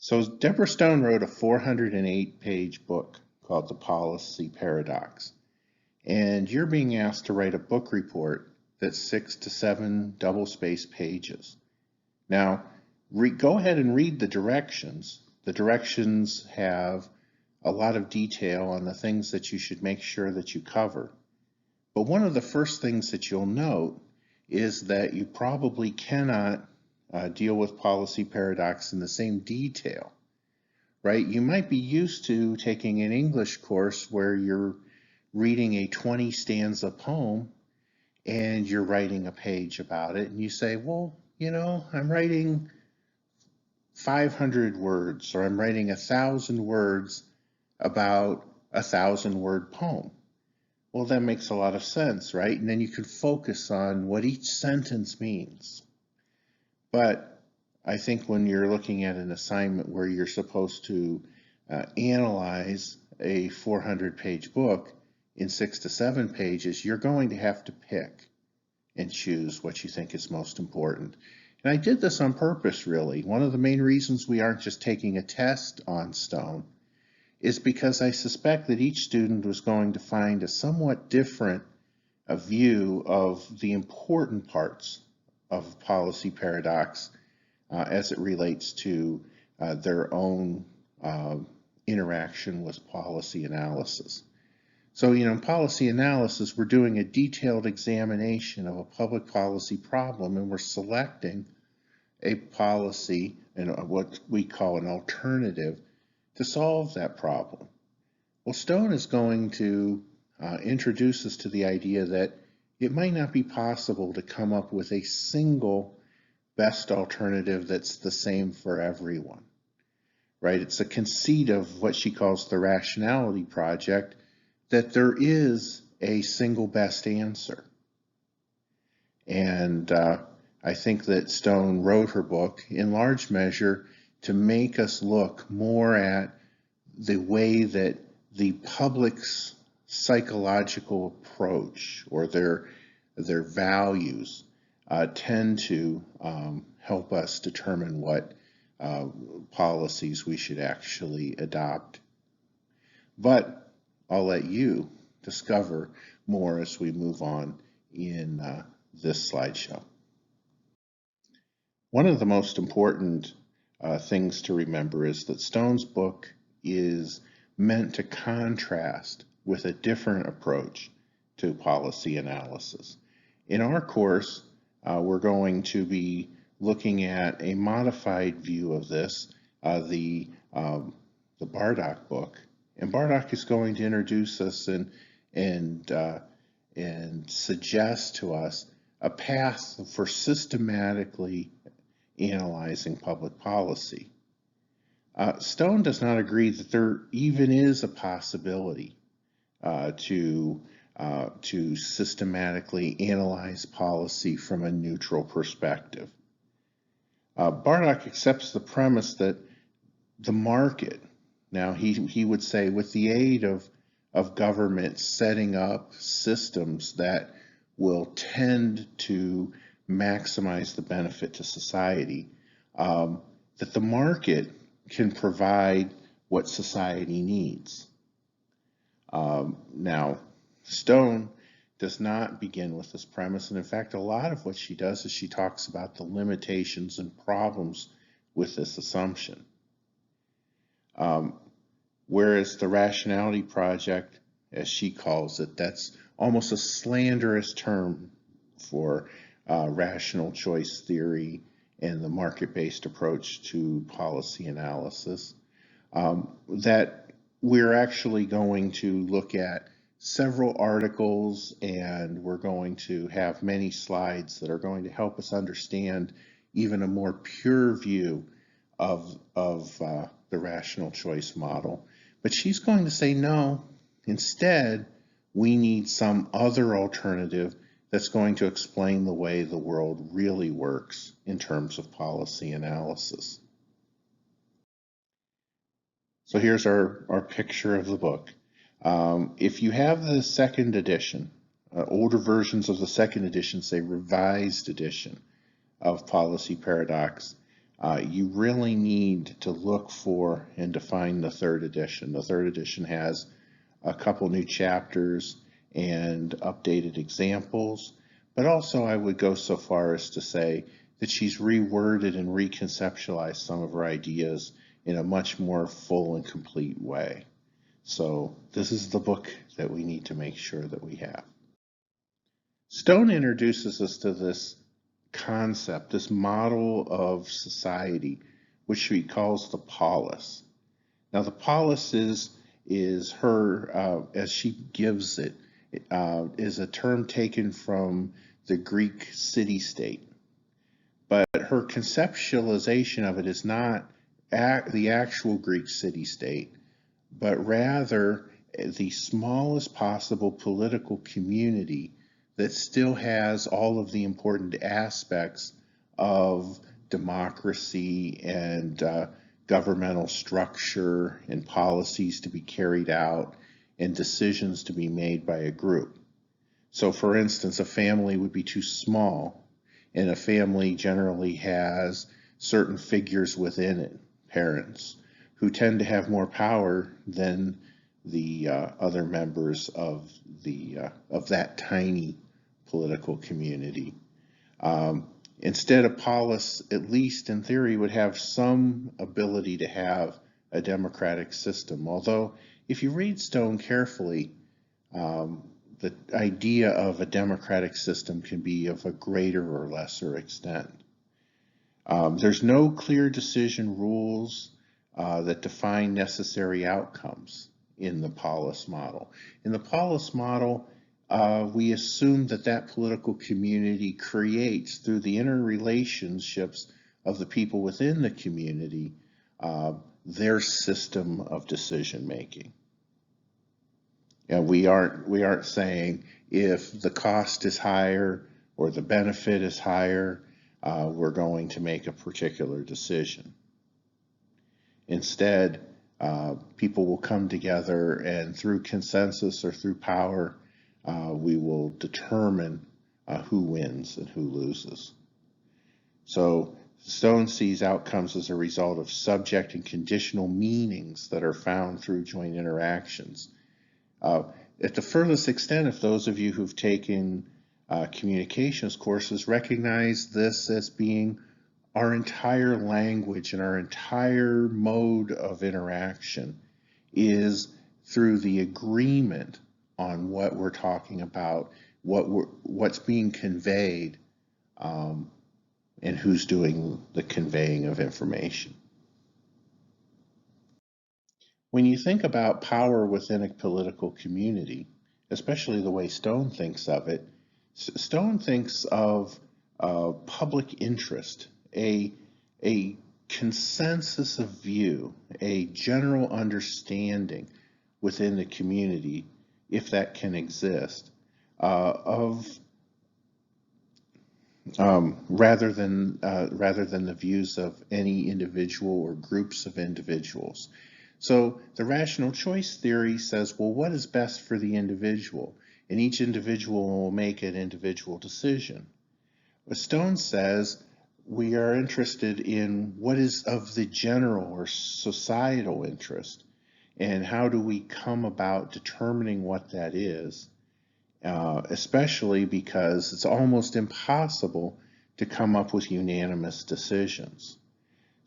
So Deborah Stone wrote a 408-page book called The Policy Paradox, and you're being asked to write a book report that's 6 to 7 double-spaced pages. Now, go ahead and read the directions. The directions have a lot of detail on the things that you should make sure that you cover. But one of the first things that you'll note is that you probably cannot deal with policy paradox in the same detail, right? You might be used to taking an English course where you're reading a 20 stanza poem and you're writing a page about it, and you say, well, I'm writing 500 words, or I'm writing 1,000 words about a 1,000-word poem. Well, that makes a lot of sense, right? And then you can focus on what each sentence means. But I think when you're looking at an assignment where you're supposed to analyze a 400-page book in 6 to 7 pages, you're going to have to pick and choose what you think is most important. And I did this on purpose, really. One of the main reasons we aren't just taking a test on Stone is because I suspect that each student was going to find a somewhat different view of the important parts of policy paradox as it relates to their own interaction with policy analysis. So, in policy analysis, we're doing a detailed examination of a public policy problem, and we're selecting a policy and what we call an alternative to solve that problem. Well, Stone is going to introduce us to the idea that it might not be possible to come up with a single best alternative that's the same for everyone, right? It's a conceit of what she calls the rationality project, that there is a single best answer. And I think that Stone wrote her book in large measure to make us look more at the way that the public's psychological approach or their values tend to help us determine what policies we should actually adopt. But I'll let you discover more as we move on in this slideshow. One of the most important things to remember is that Stone's book is meant to contrast with a different approach to policy analysis. In our course, we're going to be looking at a modified view of this, the Bardach book. And Bardach is going to introduce us and suggest to us a path for systematically analyzing public policy. Stone does not agree that there even is a possibility to systematically analyze policy from a neutral perspective. Bardach accepts the premise that the market, now he would say, with the aid of government setting up systems that will tend to maximize the benefit to society, that the market can provide what society needs. Now, Stone does not begin with this premise, and in fact, a lot of what she does is she talks about the limitations and problems with this assumption. Whereas the rationality project, as she calls it, that's almost a slanderous term for rational choice theory and the market-based approach to policy analysis, that we're actually going to look at several articles, and we're going to have many slides that are going to help us understand even a more pure view of the rational choice model. But she's going to say, no, instead, we need some other alternative that's going to explain the way the world really works in terms of policy analysis. So here's our picture of the book. If you have the second edition, older versions of the second edition say revised edition of Policy Paradox, You really need to look for and define the third edition. The third edition has a couple new chapters and updated examples, but also I would go so far as to say that she's reworded and reconceptualized some of her ideas in a much more full and complete way. So this is the book that we need to make sure that we have. Stone introduces us to this concept, this model of society, which she calls the polis. Now, the polis is her, as she gives it, is a term taken from the Greek city-state. But her conceptualization of it is not the actual Greek city-state, but rather the smallest possible political community that still has all of the important aspects of democracy and governmental structure and policies to be carried out and decisions to be made by a group. So for instance, a family would be too small, and a family generally has certain figures within it, parents, who tend to have more power than the other members of that tiny political community. Instead, a polis, at least in theory, would have some ability to have a democratic system. Although, if you read Stone carefully, the idea of a democratic system can be of a greater or lesser extent. There's no clear decision rules that define necessary outcomes in the polis model. In the polis model, we assume that political community creates, through the interrelationships of the people within the community, their system of decision making. And we aren't saying if the cost is higher or the benefit is higher, we're going to make a particular decision. Instead, people will come together, and through consensus or through power, we will determine who wins and who loses. So Stone sees outcomes as a result of subject and conditional meanings that are found through joint interactions. At the furthest extent, if those of you who've taken communications courses recognize this as being our entire language and our entire mode of interaction is through the agreement on what we're talking about, what's being conveyed, and who's doing the conveying of information. When you think about power within a political community, especially the way Stone thinks of it, Stone thinks of public interest, a consensus of view, a general understanding within the community, if that can exist, rather than the views of any individual or groups of individuals. So the rational choice theory says, well, what is best for the individual? And each individual will make an individual decision. But Stone says we are interested in what is of the general or societal interest, and how do we come about determining what that is, especially because it's almost impossible to come up with unanimous decisions.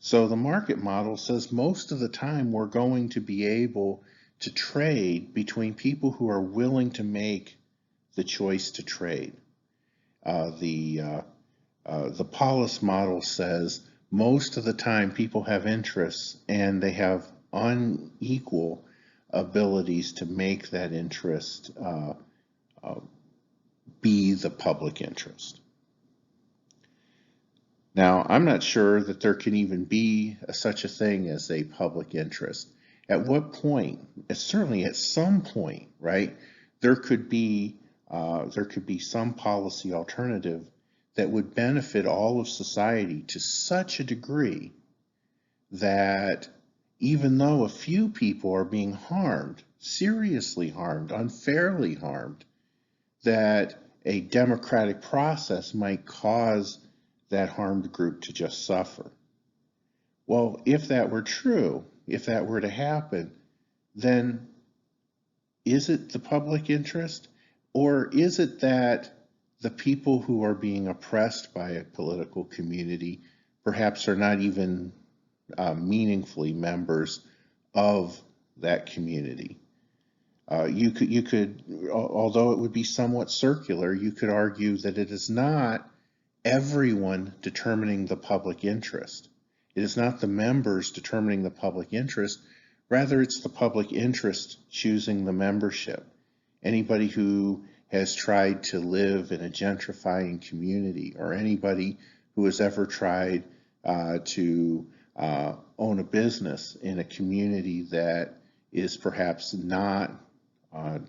So the market model says most of the time we're going to be able to trade between people who are willing to make the choice to trade. The polis model says most of the time people have interests and they have unequal abilities to make that interest be the public interest. Now, I'm not sure that there can even be such a thing as a public interest. At what point? Certainly at some point, right? There could be some policy alternative that would benefit all of society to such a degree that even though a few people are being harmed, seriously harmed, unfairly harmed, that a democratic process might cause that harmed group to just suffer. Well, if that were true, if that were to happen, then is it the public interest? Or is it that the people who are being oppressed by a political community perhaps are not even meaningfully members of that community? You could, although it would be somewhat circular, you could argue that it is not everyone determining the public interest. It is not the members determining the public interest. Rather, it's the public interest choosing the membership. Anybody who has tried to live in a gentrifying community, or anybody who has ever tried to own a business in a community that is perhaps not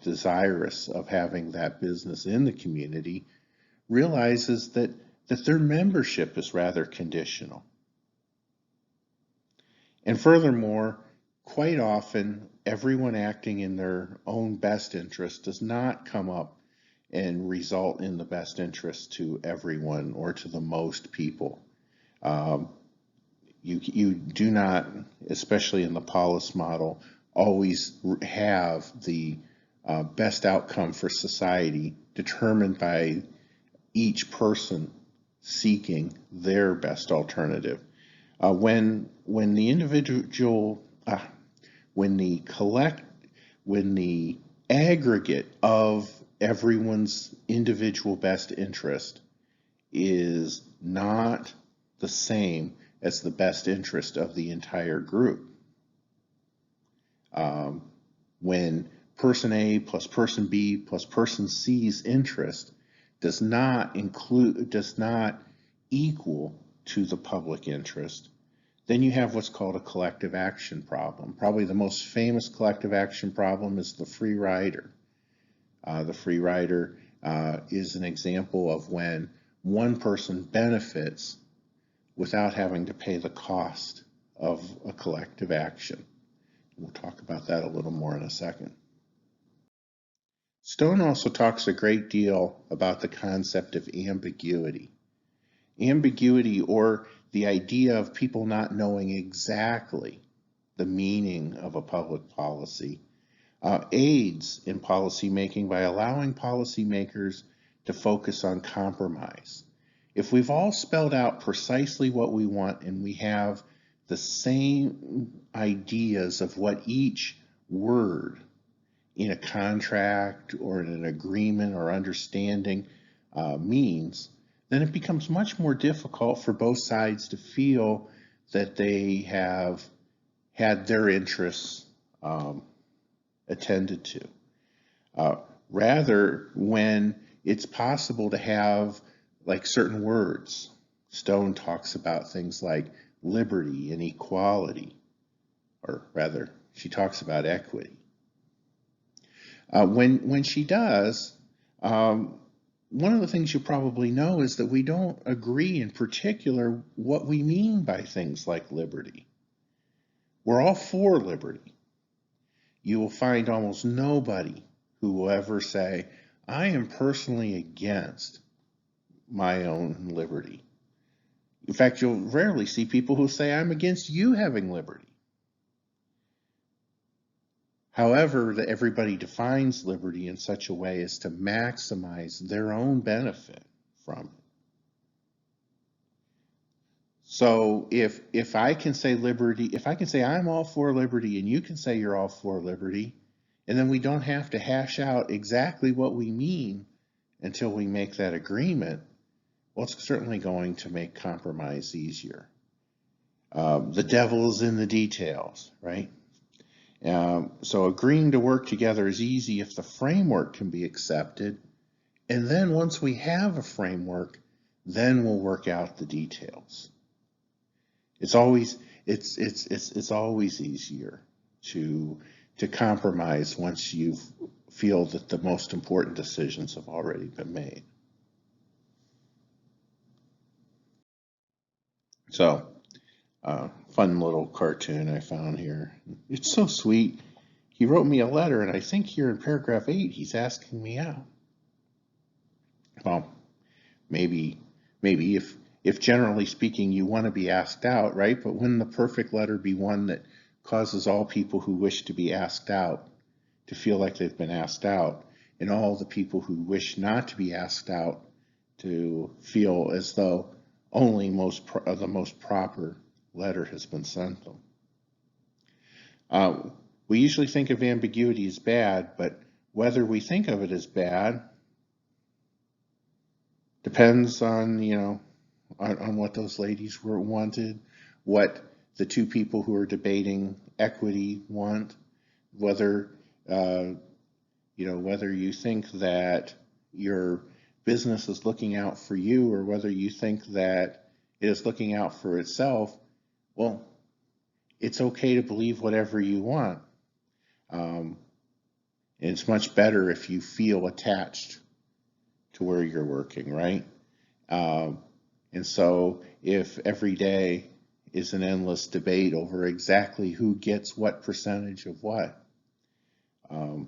desirous of having that business in the community, realizes that their membership is rather conditional. And furthermore, quite often, everyone acting in their own best interest does not come up and result in the best interest to everyone or to the most people. You do not, especially in the Polis model, always have the best outcome for society determined by each person seeking their best alternative. When the individual, when the aggregate of everyone's individual best interest is not the same as the best interest of the entire group. When person A plus person B plus person C's interest does not equal to the public interest, then you have what's called a collective action problem. Probably the most famous collective action problem is the free rider. The free rider is an example of when one person benefits without having to pay the cost of a collective action. We'll talk about that a little more in a second. Stone also talks a great deal about the concept of ambiguity. Ambiguity, or the idea of people not knowing exactly the meaning of a public policy, aids in policymaking by allowing policymakers to focus on compromise. If we've all spelled out precisely what we want and we have the same ideas of what each word in a contract or in an agreement or understanding means, then it becomes much more difficult for both sides to feel that they have had their interests attended to. Rather, when it's possible to have like certain words, Stone talks about things like liberty and equality, or rather, she talks about equity. When she does, one of the things you probably know is that we don't agree in particular what we mean by things like liberty. We're all for liberty. You will find almost nobody who will ever say, I am personally against my own liberty. In fact, you'll rarely see people who say, I'm against you having liberty. However, that everybody defines liberty in such a way as to maximize their own benefit from it. So if I can say liberty, if I can say I'm all for liberty and you can say you're all for liberty, and then we don't have to hash out exactly what we mean until we make that agreement, well, it's certainly going to make compromise easier. The devil is in the details, right? So agreeing to work together is easy if the framework can be accepted. And then once we have a framework, then we'll work out the details. It's always easier to compromise once you feel that the most important decisions have already been made. So, fun little cartoon I found here. It's so sweet. He wrote me a letter, and I think here in paragraph 8, he's asking me out. Well, maybe if generally speaking you want to be asked out, right? But wouldn't the perfect letter be one that causes all people who wish to be asked out to feel like they've been asked out, and all the people who wish not to be asked out to feel as though only the most proper letter has been sent them? We usually think of ambiguity as bad, but whether we think of it as bad depends on, on what those ladies wanted, what the two people who are debating equity want, whether whether you think that your business is looking out for you or whether you think that it is looking out for itself. Well, it's okay to believe whatever you want. And it's much better if you feel attached to where you're working, right? And so if every day is an endless debate over exactly who gets what percentage of what, well,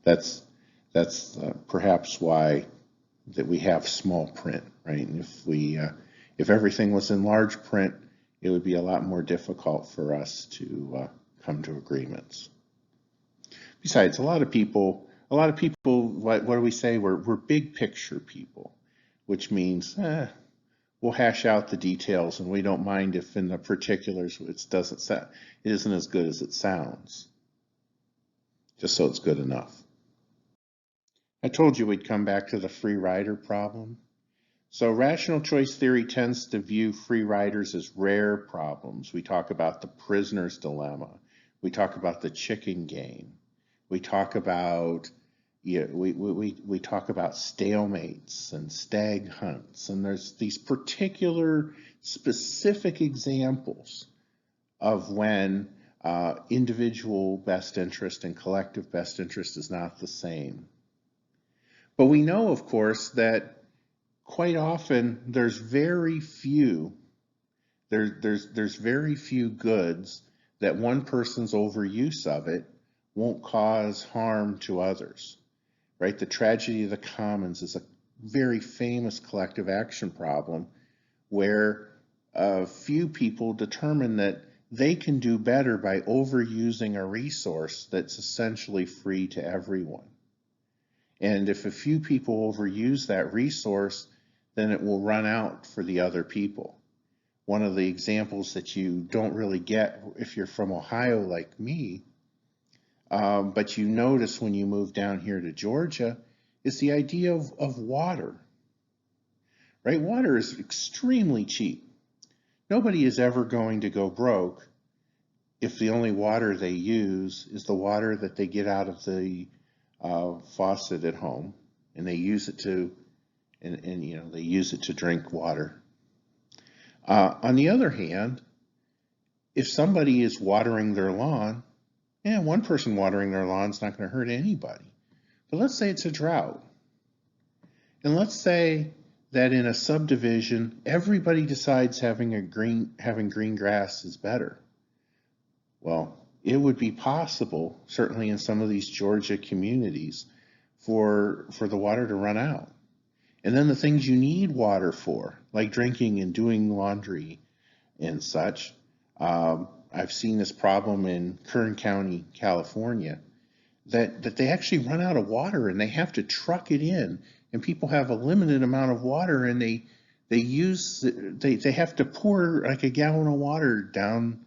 that's perhaps why that we have small print, right? And if everything was in large print, it would be a lot more difficult for us to come to agreements. Besides, a lot of people, what do we say? We're big picture people, which means we'll hash out the details, and we don't mind if in the particulars it isn't as good as it sounds, just so it's good enough. I told you we'd come back to the free rider problem. So rational choice theory tends to view free riders as rare problems. We talk about the prisoner's dilemma. We talk about the chicken game. We talk about we talk about stalemates and stag hunts, and there's these particular specific examples of when individual best interest and collective best interest is not the same. But we know, of course, that quite often there's very few goods that one person's overuse of it won't cause harm to others, right? The tragedy of the commons is a very famous collective action problem where a few people determine that they can do better by overusing a resource that's essentially free to everyone. And if a few people overuse that resource, then it will run out for the other people. One of the examples that you don't really get if you're from Ohio like me, but you notice when you move down here to Georgia, is the idea of water, right? Water is extremely cheap. Nobody is ever going to go broke if the only water they use is the water that they get out of the faucet at home, and they use it to, they use it to drink water. On the other hand, if somebody is watering their lawn, one person watering their lawn is not going to hurt anybody. But let's say it's a drought, and let's say that in a subdivision, everybody decides having green grass is better. Well, it would be possible, certainly in some of these Georgia communities, for the water to run out. And then the things you need water for, like drinking and doing laundry and such. I've seen this problem in Kern County, California, that they actually run out of water and they have to truck it in, and people have a limited amount of water, and they have to pour like a gallon of water down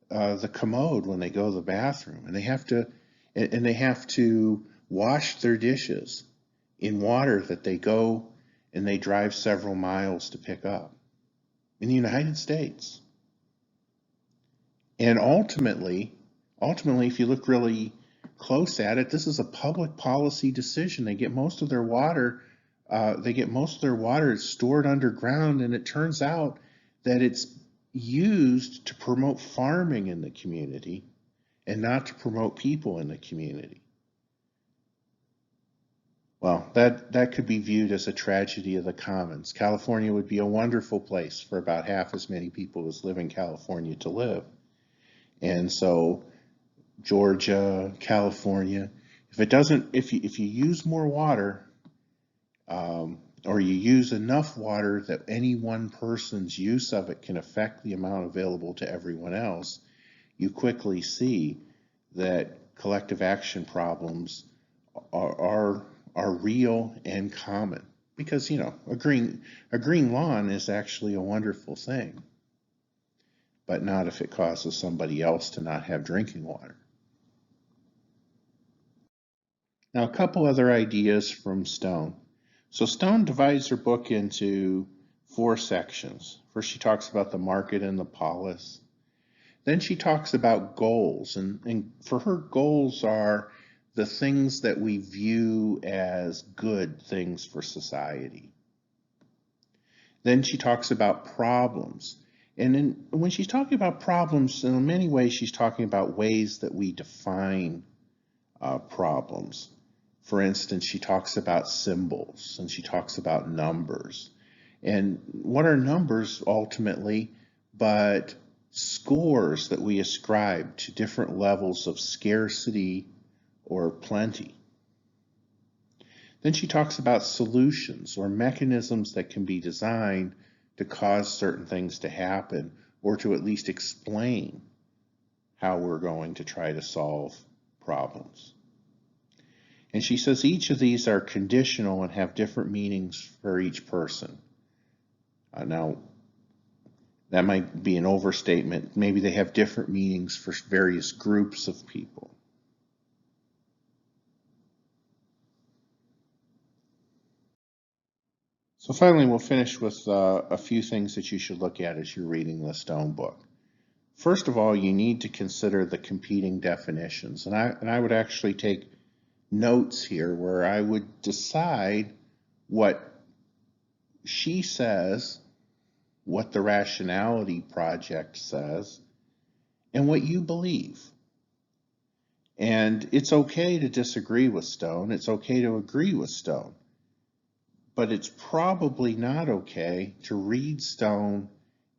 the commode when they go to the bathroom, and they have to wash their dishes in water that they go and they drive several miles to pick up in the United States. And ultimately, if you look really close at it, this is a public policy decision. They get most of their water. Stored underground, and it turns out that it's used to promote farming in the community and not to promote people in the community. Well, that could be viewed as a tragedy of the commons. California would be a wonderful place for about half as many people as live in California to live. And so Georgia, California, if you use more water, or you use enough water that any one person's use of it can affect the amount available to everyone else, you quickly see that collective action problems are real and common. Because, you know, a green lawn is actually a wonderful thing, but not if it causes somebody else to not have drinking water. Now, a couple other ideas from Stone. So Stone divides her book into 4 sections. First, she talks about the market and the polis. Then she talks about goals, and for her, goals are the things that we view as good things for society. Then she talks about problems. And when she's talking about problems, in many ways, she's talking about ways that we define problems. For instance, she talks about symbols and she talks about numbers. And what are numbers ultimately but scores that we ascribe to different levels of scarcity or plenty? Then she talks about solutions or mechanisms that can be designed to cause certain things to happen, or to at least explain how we're going to try to solve problems. And she says each of these are conditional and have different meanings for each person. Now, that might be an overstatement. Maybe they have different meanings for various groups of people. So finally, we'll finish with a few things that you should look at as you're reading the Stone book. First of all, you need to consider the competing definitions. And I would actually take notes here where I would decide what she says, what the Rationality Project says, and what you believe. And it's okay to disagree with Stone. It's okay to agree with Stone. But it's probably not okay to read Stone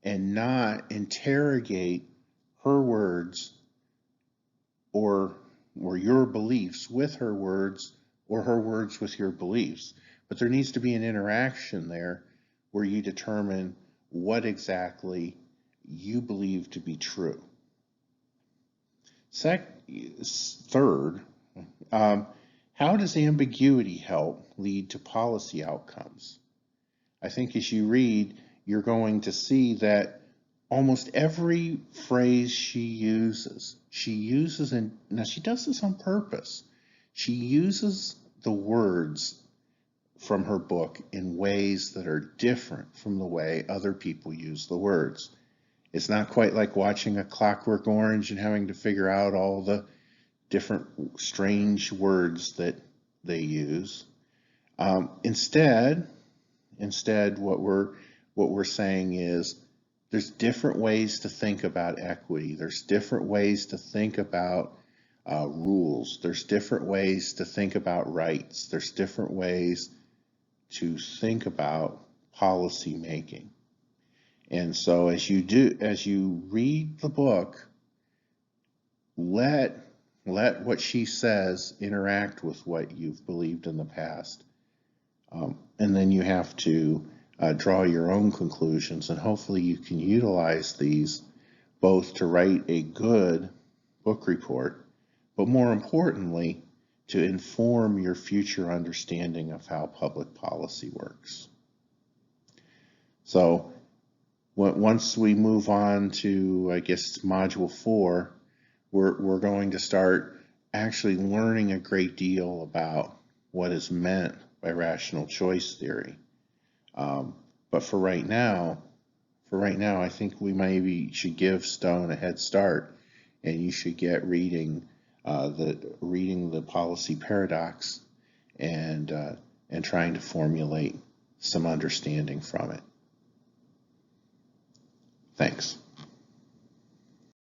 and not interrogate her words or your beliefs with her words, or her words with your beliefs. But there needs to be an interaction there where you determine what exactly you believe to be true. Third, how does ambiguity help lead to policy outcomes? I think as you read, you're going to see that almost every phrase she uses, and now she does this on purpose. She uses the words from her book in ways that are different from the way other people use the words. It's not quite like watching A Clockwork Orange and having to figure out all the different strange words that they use. Instead, what we're saying is there's different ways to think about equity. There's different ways to think about rules. There's different ways to think about rights. There's different ways to think about policy making. And so as you read the book, let what she says interact with what you've believed in the past. And then you have to draw your own conclusions, and hopefully you can utilize these both to write a good book report, but more importantly, to inform your future understanding of how public policy works. So once we move on to, I guess, Module 4, we're going to start actually learning a great deal about what is meant by rational choice theory. But for right now, I think we maybe should give Stone a head start, and you should get reading the policy paradox and trying to formulate some understanding from it. Thanks.